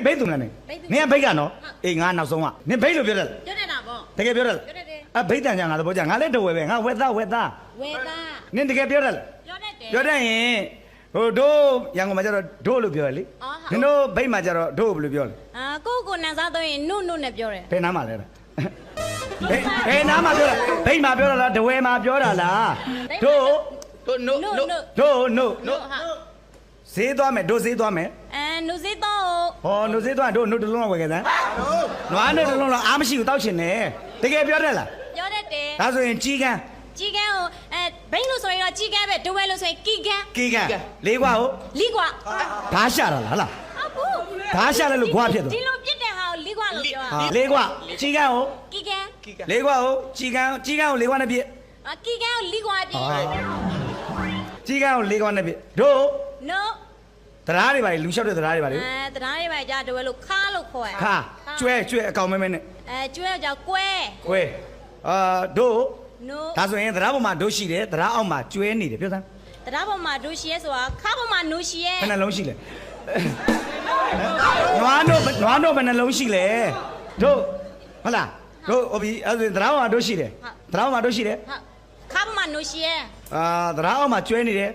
ဘိတ်သူနဲ့နင်ကဘိတ်ကနော်အေးငါနောက်ဆုံးကနင်ဘိတ်လို့ပြောတယ်ပြောနေတာပေါ့တကယ်ပြောတယ်ဘိတ်တန်ကြငါသဘောကျငါလည်းတဝဲပဲငါဝက်သားနင်တကယ်ပြောတယ်ပြောတတ်ရင်ဟိုတို့ရန်ကုန်မှာကျတော့တို့လို့ပြောရလေနင်တို့ဘိတ်မှာကျတော့တို့ဘယ်လိုပြောလဲကိုနန်းစားတော့ရင်နုနဲ့ပြောတယ်ဘယ်နားမှာလဲဘယ်နားမှာပြောတာဘိတ်မှာပြောတာလားတဝဲမှာပြောတာလားတို့နိုဈေးသွားမယ်တို့ဈေးသွားမယ်နုဈေးတော့ဟောနုဈေးသွားတို့နုတလုံးလောက်ဝယ်ခဲ့စမ်းနွားနဲ့တလုံးလောက်အားမရှိဘူးတောက်ချင်တယ်တကယ်ပြောတယ်လားပြောတတ်တယ်ဒါဆိုရင်ကြီးကန်းကိုဘိန်းလို့ဆိုရင်တော့ကြီးကန်းပဲဒဝဲလို့ဆိုရင်ကီကန်းလေးကွာဟုတ်လီကွာဓာရှာတာလားဓာရှာလဲလို့ကွာဖြစ်သွားဒီလိုပြစ်တဲ့ဟာကိုလီကွာလို့ပြောတာလေးကွာကြီးကန်းဟုတ်ကီကန်းလေးကွာဟုတ်ကြီးကန်းကိုလေးကွာနဲ့ပြစ်ကီကန်းကိုလီကွာပြစ်ကြီးကန်းကိုလေးကွာနဲ့ပြစ်တို့ no တရားတွေပါလေလူလျှောက်တဲ့တရားတွေပါလေတရားတွေပါကြာဒဝဲလို့ခါလို့ခေါ်ရခါကျွဲအကောင်မဲနဲ့ကျွဲကြောင့်ကွဲတို့ no ဒါဆိုရင်တရားပေါ်မှာတို့ရှိတယ်တရားအောက်မှာကျွဲနေတယ်ပြောစမ်းတရားပေါ်မှာတို့ရှိရဲဆိုတာခါပေါ်မှာနိုးရှိရဲဘယ်နှလုံးရှိလဲနွားတို့ဘယ်နှလုံးရှိလဲတို့ဟုတ်လားတို့ဟိုပြီးအဲ့ဒါတရားပေါ်မှာတို့ရှိတယ်တရားပေါ်မှာတို့ရှိတယ်ခါပေါ်မှာနိုးရှိရဲတရားအောက်မှာကျွဲနေတယ်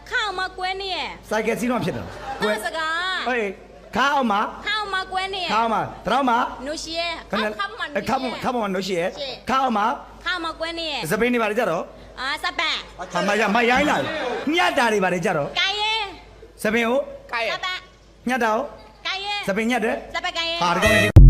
ခါအောင်မှာကွဲနေရဲစိုက်ကယ်စီးတော့ဖြစ်တယ်ကွဲစကားဟေးခါအောင်မှာကွဲနေရဲခါအောင်မှာတရားမှာနိုးရှိရဲခါပေါ်မှာနိုးရှိရဲခါအောင်မှာကွဲနေရဲစပိန်နေပါလေကြတော့စပန်မရိုင်းလာညတ်တာတွေပါလေကြတော့ကိုင်ရဲစပိန်ကိုစပန်ညတ်တာကိုကိုင်ရဲစပိန်ညတ်တယ်စပန်ကိုင်ရဲဟာဒီကောင်